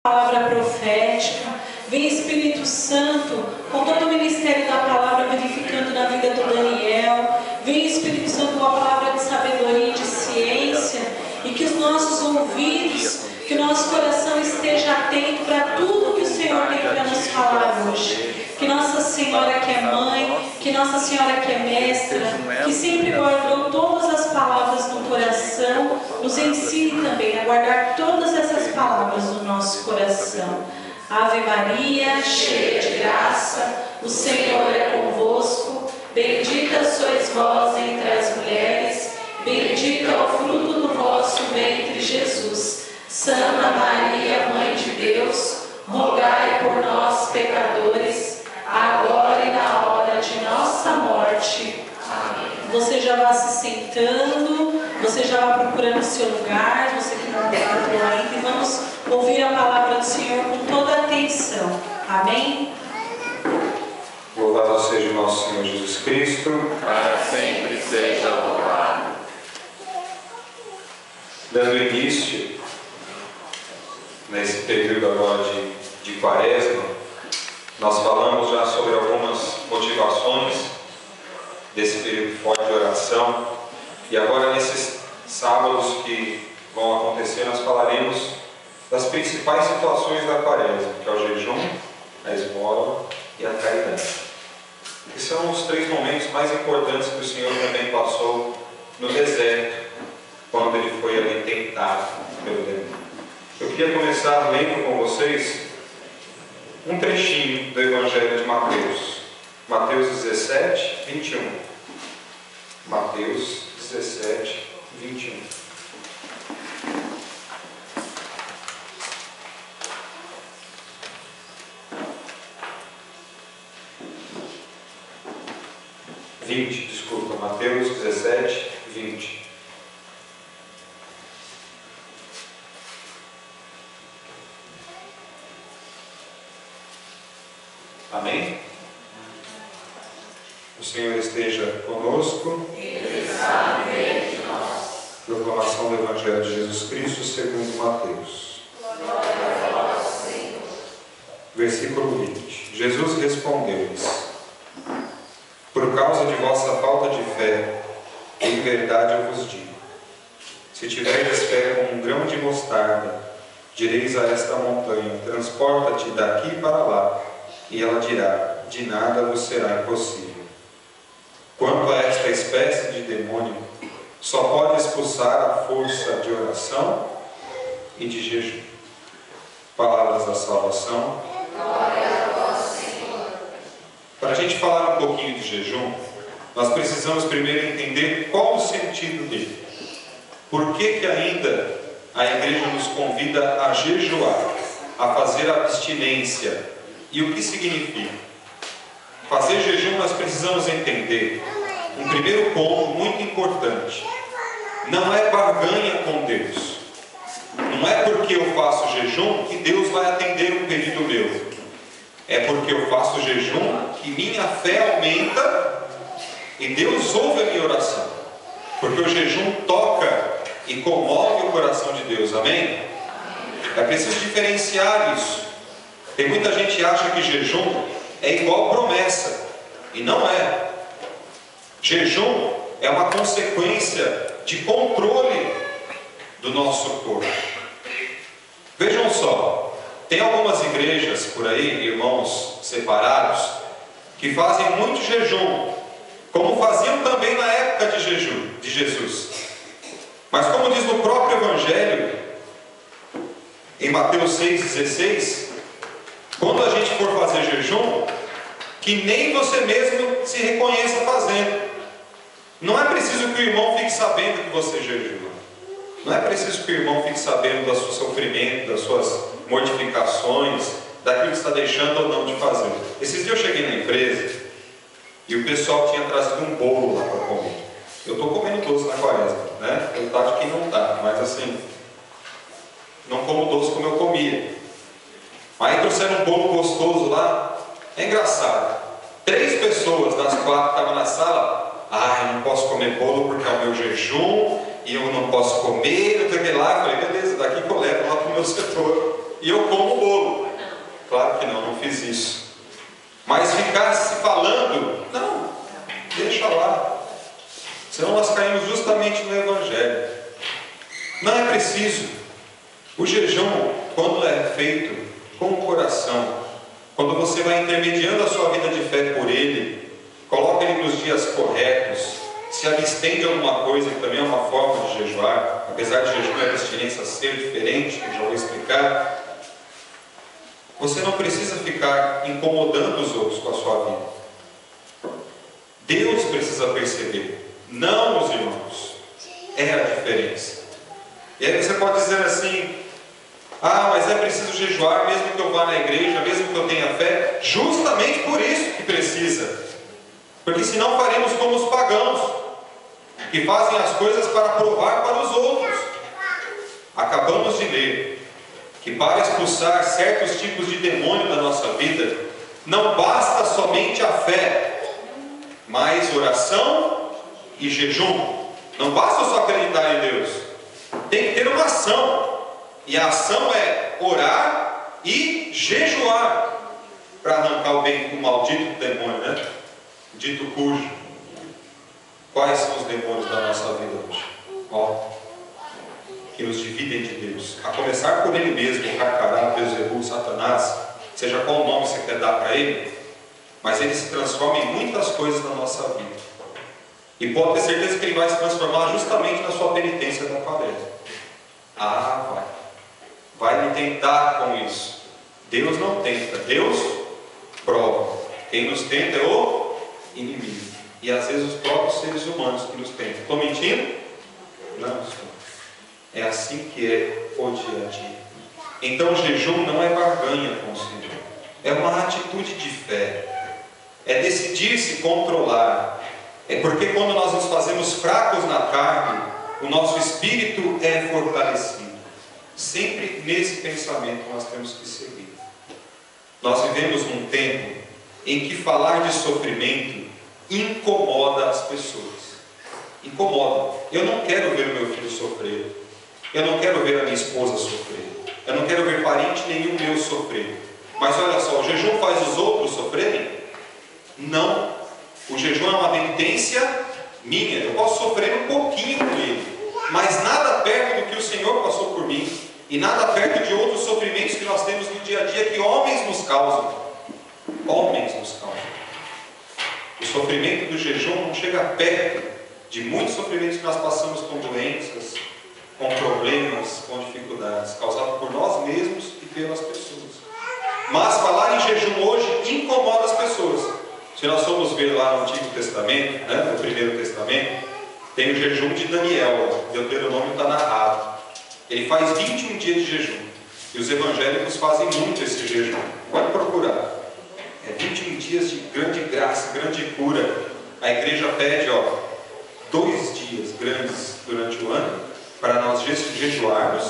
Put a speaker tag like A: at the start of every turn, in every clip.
A: palavra profética. Vem Espírito Santo com todo o ministério da palavra verificando na vida do Daniel. Vem Espírito Santo com a palavra de sabedoria e de ciência. E que os nossos ouvidos, que o nosso coração esteja atento para tudo que o Senhor tem para nos falar hoje. Que Nossa Senhora que é mãe, que Nossa Senhora que é mestra, que sempre guardou todas as palavras no coração, nos ensine também a guardar todas essas palavras no nosso coração. Ave Maria, cheia de graça, o Senhor é convosco, bendita sois vós entre as mulheres, bendito é o fruto do vosso ventre, Jesus. Santa Maria, Mãe de Deus, rogai por nós, pecadores, agora e na hora de nossa morte. Amém. Você já vai se sentando, você já vai procurando o seu lugar, você que não entrou ainda, e vamos ouvir a palavra do Senhor com toda a atenção. Amém?
B: Louvado seja o nosso Senhor Jesus Cristo.
C: Para sempre seja louvado.
B: Dando início nesse período agora de Quaresma, nós falamos já sobre algumas motivações desse período forte de oração, e agora nesses sábados que vão acontecer nós falaremos das principais situações da Quaresma, que é o jejum, a esmola e a caridade. Que são os três momentos mais importantes que o Senhor também passou no deserto, quando ele foi ali tentado pelo demônio. Eu queria começar lendo com vocês um trechinho do Evangelho de Mateus. Mateus 17, 21. Mateus 17, 21. Mateus 17, 20. Amém? O Senhor esteja conosco.
C: Ele está no meio de nós.
B: Proclamação do Evangelho de Jesus Cristo segundo Mateus.
C: Glória a vós, Senhor.
B: Versículo 20. Jesus respondeu-lhes: por causa de vossa falta de fé, em verdade eu vos digo, se tiverdes fé como um grão de mostarda, direis a esta montanha: transporta-te daqui para lá, e ela dirá: de nada vos será impossível. Quanto a esta espécie de demônio, só pode expulsar a força de oração e de jejum. Palavras da salvação.
C: Glória a vós, Senhor.
B: Para a gente falar um pouquinho de jejum, nós precisamos primeiro entender qual o sentido dele. Por que ainda a igreja nos convida a jejuar, a fazer abstinência? E o que significa? Fazer jejum, nós precisamos entender um primeiro ponto muito importante. Não é barganha com Deus. Não é porque eu faço jejum que Deus vai atender um pedido meu. É porque eu faço jejum que minha fé aumenta e Deus ouve a minha oração. Porque o jejum toca e comove o coração de Deus. Amém? É preciso diferenciar isso. Tem muita gente que acha que jejum é igual promessa. E não é. Jejum é uma consequência de controle do nosso corpo. Vejam só. Tem algumas igrejas por aí, irmãos separados, que fazem muito jejum, como faziam também na época de Jesus. Mas como diz no próprio Evangelho, em Mateus 6,16, quando a gente for fazer jejum, que nem você mesmo se reconheça fazendo. Não é preciso que o irmão fique sabendo que você jejua. Não é preciso que o irmão fique sabendo do seu sofrimento, das suas mortificações, daquilo que está deixando ou não de fazer. Esses dias eu cheguei na empresa e o pessoal tinha trazido um bolo lá para comer. Eu estou comendo doce na quaresma, né? Eu tá de quem não está, mas assim, não como doce como eu comia. Aí trouxeram um bolo gostoso lá. É engraçado. 3 pessoas das 4 que estavam na sala: eu não posso comer bolo porque é o meu jejum, e eu não posso comer, eu tenho que ir lá. Eu falei: beleza, daqui que eu levo lá para o meu setor. E eu como o Claro que não fiz isso. Mas ficar se falando, não, deixa lá. Senão nós caímos justamente no Evangelho. Não é preciso. O jejum, quando é feito com o coração, quando você vai intermediando a sua vida de fé por ele, coloca ele nos dias corretos, se abstém de alguma coisa, que também é uma forma de jejuar, apesar de jejum e abstinência ser diferente, que eu já vou explicar. Você não precisa ficar incomodando os outros com a sua vida. Deus precisa perceber, não os irmãos. É a diferença. E aí você pode dizer assim: ah, mas é preciso jejuar mesmo que eu vá na igreja, mesmo que eu tenha fé. Justamente por isso que precisa. Porque senão faremos como os pagãos, que fazem as coisas para provar para os outros. Acabamos de ler que para expulsar certos tipos de demônio da nossa vida, não basta somente a fé, mas oração e jejum. Não basta só acreditar em Deus, tem que ter uma ação. E a ação é orar e jejuar, para arrancar o maldito demônio, né? Dito cujo. Quais são os demônios da nossa vida hoje? Que nos dividem de Deus, a começar por ele mesmo, o Carcará, Beelzebul, Satanás, seja qual nome você quer dar para ele, mas ele se transforma em muitas coisas na nossa vida, e pode ter certeza que ele vai se transformar justamente na sua penitência da quaresma. Vai me tentar com isso. Deus não tenta, Deus prova. Quem nos tenta é o inimigo, e às vezes os próprios seres humanos que nos tentam. Estou mentindo? Não estou. É assim que é o dia a dia. Então o jejum não é barganha com o Senhor, é uma atitude de fé, é decidir se controlar. É porque quando nós nos fazemos fracos na carne, o nosso espírito é fortalecido. Sempre nesse pensamento nós temos que seguir. Nós vivemos num tempo em que falar de sofrimento incomoda as pessoas. Incomoda. Eu não quero ver o meu filho sofrer. Eu não quero ver a minha esposa sofrer. Eu não quero ver parente nenhum meu sofrer. Mas olha só, o jejum faz os outros sofrerem? Não. O jejum é uma penitência minha. Eu posso sofrer um pouquinho com ele, mas nada perto do que o Senhor passou por mim, e nada perto de outros sofrimentos que nós temos no dia a dia que homens nos causam. Homens nos causam. O sofrimento do jejum não chega perto de muitos sofrimentos que nós passamos com doenças, com problemas, com dificuldades, causados por nós mesmos e pelas pessoas. Mas falar em jejum hoje incomoda as pessoas. Se nós formos ver lá no Antigo Testamento, no Primeiro Testamento, tem o jejum de Daniel, Deuteronômio está narrado. Ele faz 21 dias de jejum. E os evangélicos fazem muito esse jejum. Pode procurar. É 21 dias de grande graça, grande cura. A igreja pede 2 dias grandes durante o ano para nós jejuarmos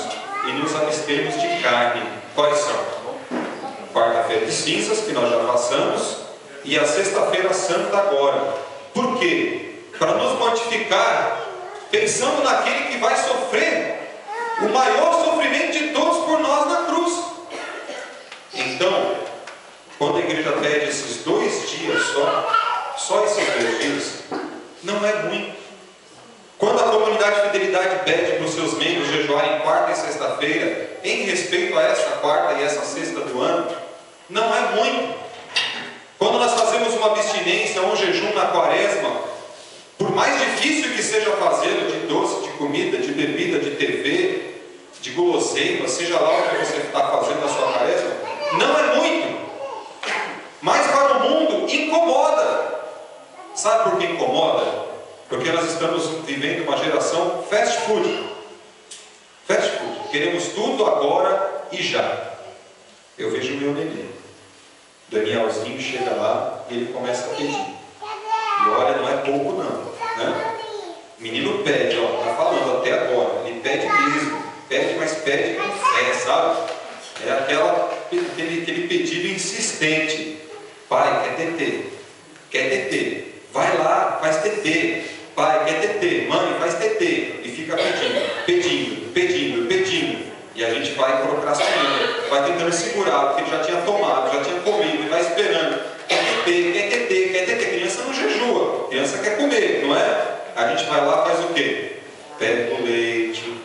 B: e nos abstermos de carne. Quais são? Quarta-feira de cinzas, que nós já passamos, e a sexta-feira santa agora. Por quê? Para nos mortificar, pensando naquele que vai sofrer o maior sofrimento de todos por nós na cruz. Então, quando a igreja pede esses 2 dias só esses 2 dias, não é muito. Quando a comunidade Fidelidade pede para os seus membros jejuarem quarta e sexta-feira, em respeito a essa quarta e essa sexta do ano, não é muito. Quando nós fazemos uma abstinência ou um jejum na quaresma, por mais difícil que seja fazê-lo, de doce, de comida, de bebida, de TV, de guloseima, seja lá o que você está fazendo na sua quaresma, não é muito. Mas para o mundo incomoda. Sabe por que incomoda? Porque nós estamos vivendo uma geração fast food. Fast food. Queremos tudo agora e já. Eu vejo o meu neném. Danielzinho chega lá e ele começa a pedir. E olha, não é pouco não, né? O menino pede, está falando até agora. Ele pede mesmo. Pede, mas pede com fé, sabe? É aquele pedido insistente. Pai, quer tetê? Quer tetê? Vai lá, faz tetê. Pai, quer tetê? Mãe, faz tetê. E fica pedindo. E a gente vai procrastinando. vai tentando segurar, porque ele já tinha tomado, já tinha comido, ele vai esperando. Quer ter. Criança não jejua, criança quer comer, não é? A gente vai lá, faz o quê? Pega o leite,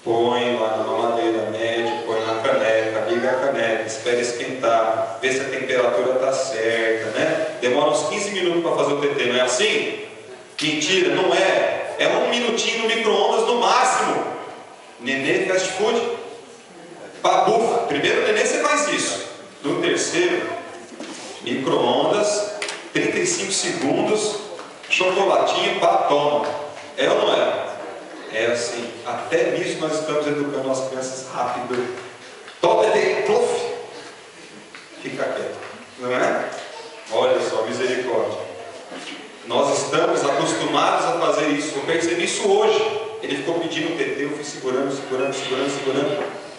B: põe lá na mamadeira, mede, põe na caneca, liga a caneca, espera esquentar, vê se a temperatura está certa, né? Demora uns 15 minutos para fazer o TT, não é assim? Mentira, não é. É 1 minutinho no micro-ondas no máximo. Nenê fast food, babufa. Primeiro nenê você faz isso. No terceiro, micro-ondas, 35 segundos, chocolatinho, pá, toma. É ou não é? É assim. Até nisso nós estamos educando as crianças rápido. Toma nenê, pluf. Fica quieto. Não é? Olha só, misericórdia. Nós estamos acostumados a fazer isso. Eu percebi isso hoje. Ele ficou pedindo o TT, eu fui segurando.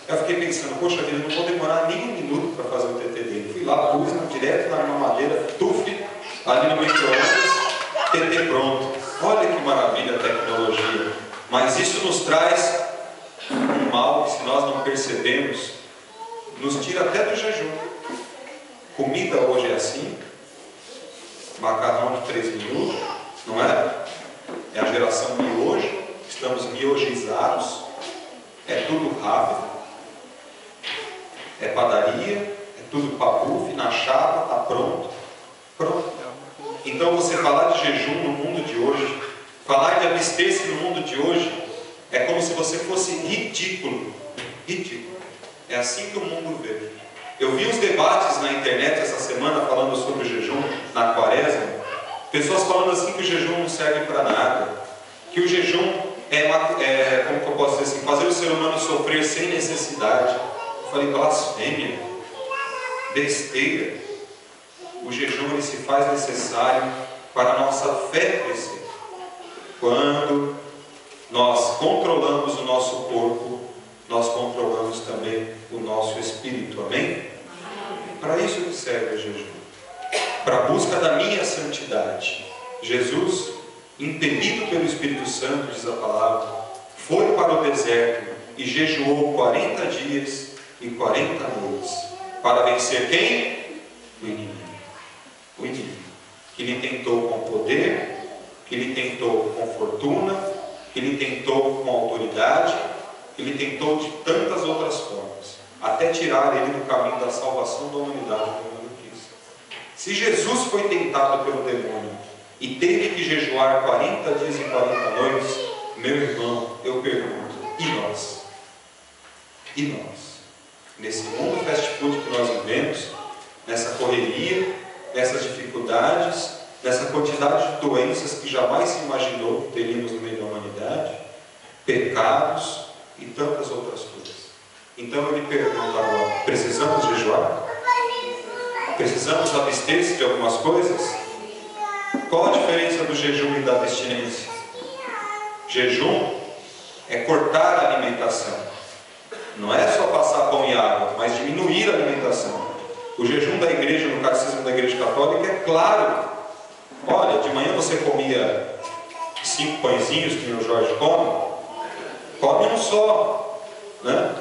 B: Eu fiquei pensando, poxa vida, não vou demorar nem 1 minuto para fazer o TT dele. Fui lá, pus direto na mamadeira, tuf, ali no micro-ondas, TT pronto. Olha que maravilha a tecnologia. Mas isso nos traz um mal que, se nós não percebemos, nos tira até do jejum. Comida hoje é assim. Macarrão de 3 minutos, não é? É a geração miojo, estamos miogizados, é tudo rápido, é padaria, é tudo papufe, na chapa, está pronto. Então você falar de jejum no mundo de hoje, falar de abster-se no mundo de hoje, é como se você fosse ridículo. Ridículo. É assim que o mundo vê. Eu vi uns debates na internet essa semana falando sobre o jejum na quaresma. Pessoas falando assim que o jejum não serve para nada. Que o jejum como que eu posso dizer assim, fazer o ser humano sofrer sem necessidade. Eu falei, blasfêmia, besteira. O jejum ele se faz necessário para a nossa fé crescer. Quando nós controlamos o nosso corpo, nós controlamos também o nosso espírito, amém? Para isso que serve o jejum, para a busca da minha santidade. Jesus, impelido pelo Espírito Santo, diz a palavra, foi para o deserto e jejuou 40 dias e 40 noites, para vencer quem? O inimigo. O inimigo, que lhe tentou com poder, que lhe tentou com fortuna, que lhe tentou com autoridade, que lhe tentou de tantas outras formas, até tirar ele do caminho da salvação da humanidade, como ele quis. Se Jesus foi tentado pelo demônio e teve que jejuar 40 dias e 40 noites, meu irmão, eu pergunto, e nós? E nós? Nesse mundo fast food que nós vivemos, nessa correria, nessas dificuldades, nessa quantidade de doenças que jamais se imaginou que teríamos no meio da humanidade, pecados e tantas outras coisas. Então ele pergunta agora, precisamos jejuar? Precisamos abster-se de algumas coisas? Qual a diferença do jejum e da abstinência? Jejum é cortar a alimentação. Não é só passar pão e água, mas diminuir a alimentação. O jejum da igreja, no catecismo da igreja católica, é claro. Olha, de manhã você comia 5 pãezinhos, que o Jorge come um só, né?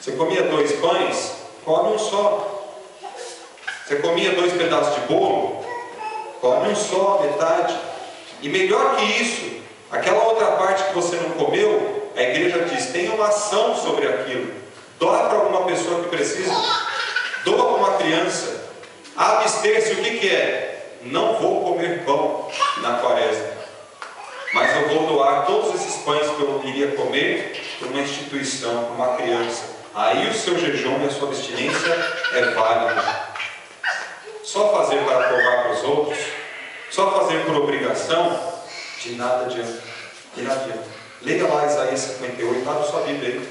B: Você comia 2 pães, come um só. Você comia 2 pedaços de bolo, come um só, metade. E melhor que isso, aquela outra parte que você não comeu, a igreja diz, tem uma ação sobre aquilo. Doa para alguma pessoa que precisa, doa para uma criança. Abster-se, o que é? Não vou comer pão na quaresma, mas eu vou doar todos esses pães que eu iria comer para uma instituição, para uma criança. Aí o seu jejum e a sua abstinência é válido. Só fazer para provar para os outros, só fazer por obrigação, de nada adianta. De nada adianta. Leia lá Isaías 58, abre sua Bíblia aí.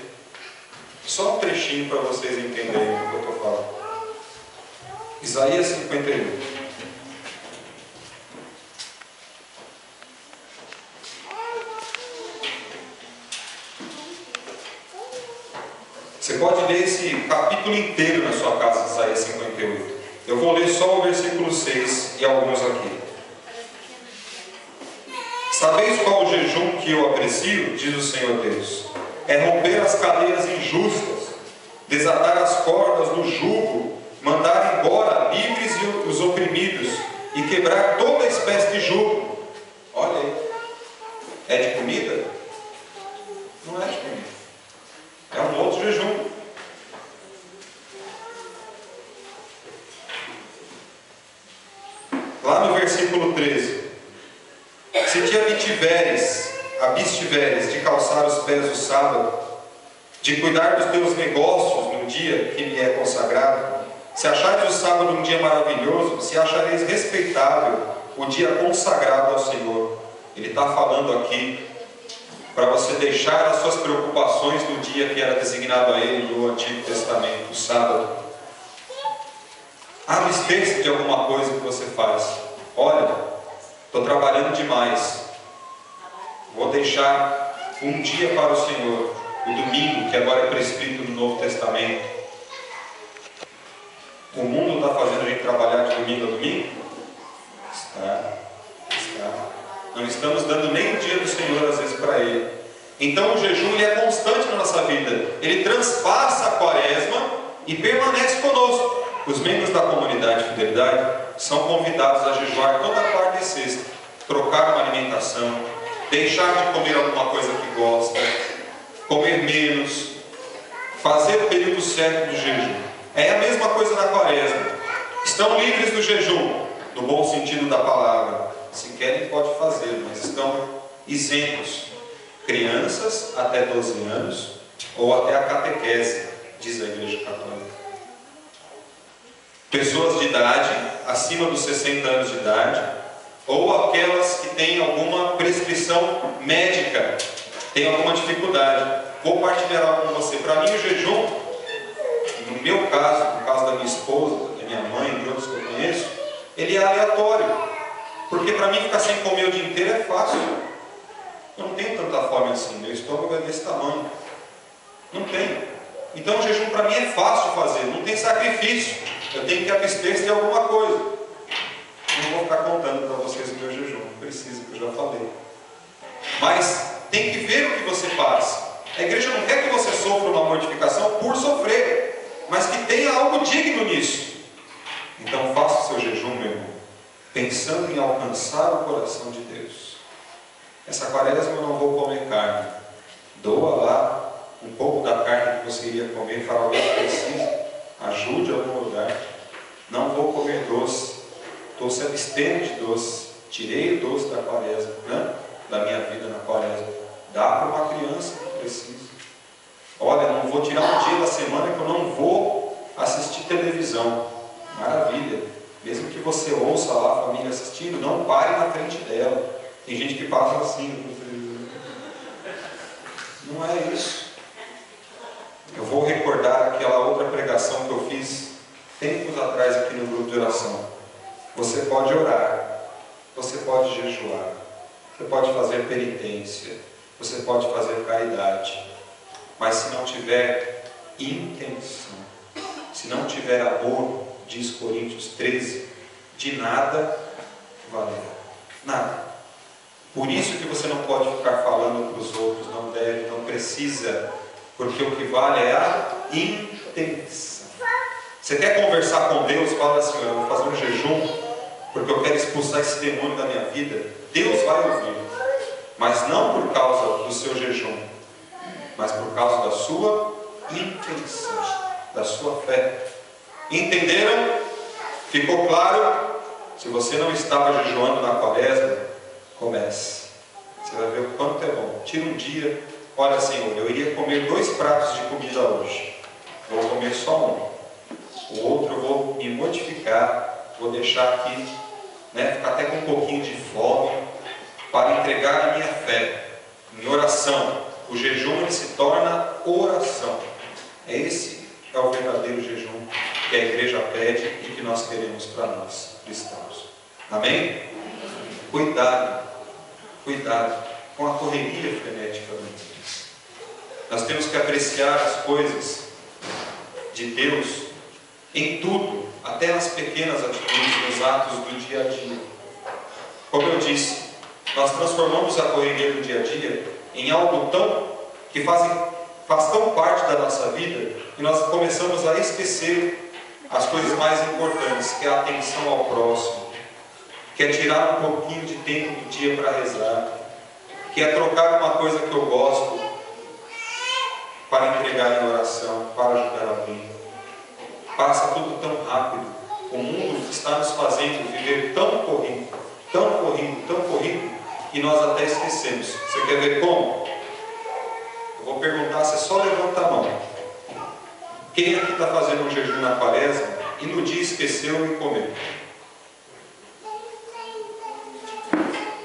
B: Só um trechinho para vocês entenderem o que eu estou falando. Isaías 51. Você pode ler esse capítulo inteiro na sua casa, Isaías 58. Eu vou ler só o versículo 6 e alguns aqui. Sabeis qual o jejum que eu aprecio, diz o Senhor Deus? É romper as cadeias injustas, desatar as cordas do jugo, mandar embora livres os oprimidos e quebrar toda espécie de jugo. Olha aí. É de comida? Não é de comida. É um outro jejum. Lá no versículo 13. Se te abstiveres de calçar os pés do sábado, de cuidar dos teus negócios no dia que me é consagrado, se achares o sábado um dia maravilhoso, se achareis respeitável o dia consagrado ao Senhor. Ele está falando aqui para você deixar as suas preocupações no dia que era designado a ele no Antigo Testamento, o sábado. Abster-se de alguma coisa que você faz. Olha, estou trabalhando demais. Vou deixar um dia para o Senhor, o domingo, que agora é prescrito no Novo Testamento. O mundo está fazendo a gente trabalhar de domingo a domingo? Está. Não estamos dando nem o dia do Senhor às vezes para Ele. Então o jejum ele é constante na nossa vida. Ele transpassa a quaresma e permanece conosco. Os membros da comunidade de fidelidade são convidados a jejuar toda quarta e sexta, trocar uma alimentação, deixar de comer alguma coisa que gosta, comer menos, fazer o período certo do jejum. É a mesma coisa na quaresma. Estão livres do jejum, no bom sentido da palavra. Se querem, pode fazer, mas estão isentos. Crianças até 12 anos ou até a catequese, diz a Igreja Católica. Pessoas de idade, acima dos 60 anos de idade, ou aquelas que têm alguma prescrição médica, têm alguma dificuldade. Vou partilhar algo com você. Para mim o jejum, no meu caso, no caso da minha esposa, da minha mãe e de outros que eu conheço, ele é aleatório. Porque para mim ficar sem comer o dia inteiro é fácil. Eu não tenho tanta fome assim, meu estômago é desse tamanho. Não tenho. Então o jejum para mim é fácil fazer, não tem sacrifício. Eu tenho que abster-se de alguma coisa. Não vou ficar contando para vocês o meu jejum, não precisa, que eu já falei. Mas tem que ver o que você faz. A igreja não quer que você sofra uma mortificação por sofrer, mas que tenha algo digno nisso. Então faça o seu jejum, meu irmão, pensando em alcançar o coração de Deus. Essa quaresma eu não vou comer carne. Doa lá um pouco da carne que você iria comer para alguém que precisa. Ajude a algum lugar. Não vou comer doce. Estou se abstendo de doce. Tirei o doce da quaresma, né? Da minha vida na quaresma. Dá para uma criança que precisa. Olha, não vou tirar um dia da semana que eu não vou assistir televisão. Maravilha. Mesmo que você ouça lá a família assistindo, não pare na frente dela. Tem gente que passa assim. Não é isso. Eu vou recordar aquela outra pregação que eu fiz tempos atrás aqui no grupo de oração. Você pode orar, você pode jejuar, você pode fazer penitência, você pode fazer caridade, mas se não tiver intenção, se não tiver amor, diz Coríntios 13, de nada valerá. Nada. Por isso que você não pode ficar falando para os outros, não deve, não precisa, porque o que vale é a intenção. Você quer conversar com Deus? Fala assim: eu vou fazer um jejum, porque eu quero expulsar esse demônio da minha vida. Deus vai ouvir, mas não por causa do seu jejum, mas por causa da sua intenção, da sua fé. Entenderam? Ficou claro? Se você não estava jejuando na quaresma, comece. Você vai ver o quanto é bom. Tira um dia. Olha, Senhor, eu iria comer 2 pratos de comida hoje. Vou comer só um. O outro eu vou me mortificar. Vou deixar aqui, ficar até com um pouquinho de fome, para entregar a minha fé em oração. O jejum ele se torna oração. Esse é o verdadeiro jejum que a igreja pede e que nós queremos para nós, cristãos. Amém? Cuidado com a correria frenética do mundo. Nós temos que apreciar as coisas de Deus em tudo, até nas pequenas atitudes, nos atos do dia a dia. Como eu disse, nós transformamos a correria do dia a dia em algo tão que faz tão parte da nossa vida e nós começamos a esquecer as coisas mais importantes, que é a atenção ao próximo, que é tirar um pouquinho de tempo do dia para rezar, que é trocar uma coisa que eu gosto para entregar em oração, para ajudar alguém. Passa tudo tão rápido. O mundo está nos fazendo viver tão corrido, tão corrido, tão corrido, que nós até esquecemos. Você quer ver como? Eu vou perguntar, você só levanta a mão. Quem aqui está fazendo um jejum na quaresma e no dia esqueceu de comer?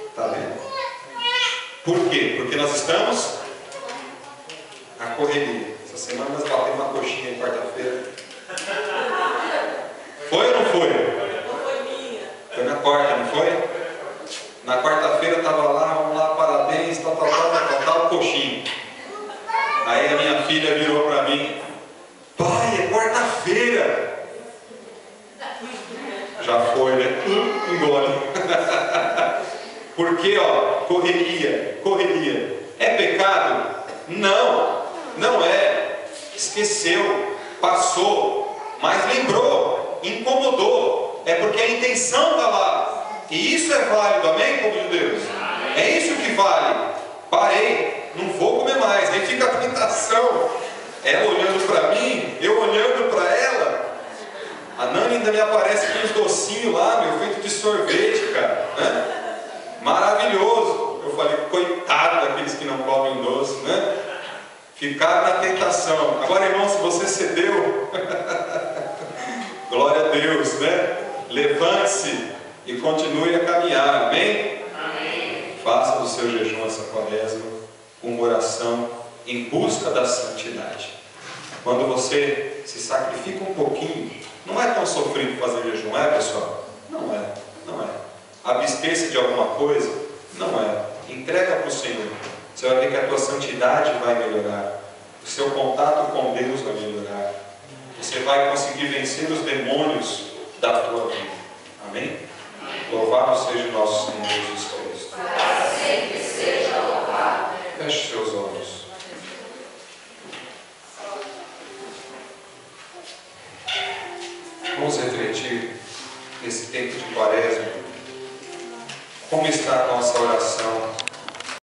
B: Está vendo? Por quê? Porque nós estamos na correria. Essa semana nós batemos uma coxinha em quarta-feira. Foi ou não foi?
A: Não foi minha.
B: Foi na quarta, não foi? Na quarta-feira estava lá, vamos lá, parabéns, tal, coxinha. Aí a minha filha virou para mim: pai, é quarta-feira. Já foi, né? Engole. Porque, ó, correria. É pecado? Não, não é. Esqueceu, passou, mas lembrou, incomodou. É porque a intenção está lá. E isso é válido, amém, povo de Deus? É isso que vale. Parei, não vou comer mais. Aí fica a tentação. Ela olhando para mim, eu olhando para ela. A Nani ainda me aparece com uns docinhos lá, meu, feito de sorvete, cara, né? Maravilhoso. Eu falei, coitado daqueles que não comem doce, né? Ficaram na tentação. Agora, irmão, se você cedeu, glória a Deus, né? Levante-se e continue a caminhar, amém?
C: Amém.
B: Faça do seu jejum essa quaresma uma oração em busca da santidade. Quando você se sacrifica um pouquinho, não é tão sofrido fazer jejum, é, pessoal? Não é, não é. Abster-se de alguma coisa? Não é. Entrega para o Senhor. Você vai ver que a tua santidade vai melhorar. O seu contato com Deus vai melhorar. Você vai conseguir vencer os demônios da tua vida. Amém? Louvado seja o nosso Senhor Jesus Cristo.
C: Para sempre seja louvado.
B: Feche seus olhos. Vamos refletir nesse tempo de quaresma. Como está a nossa oração?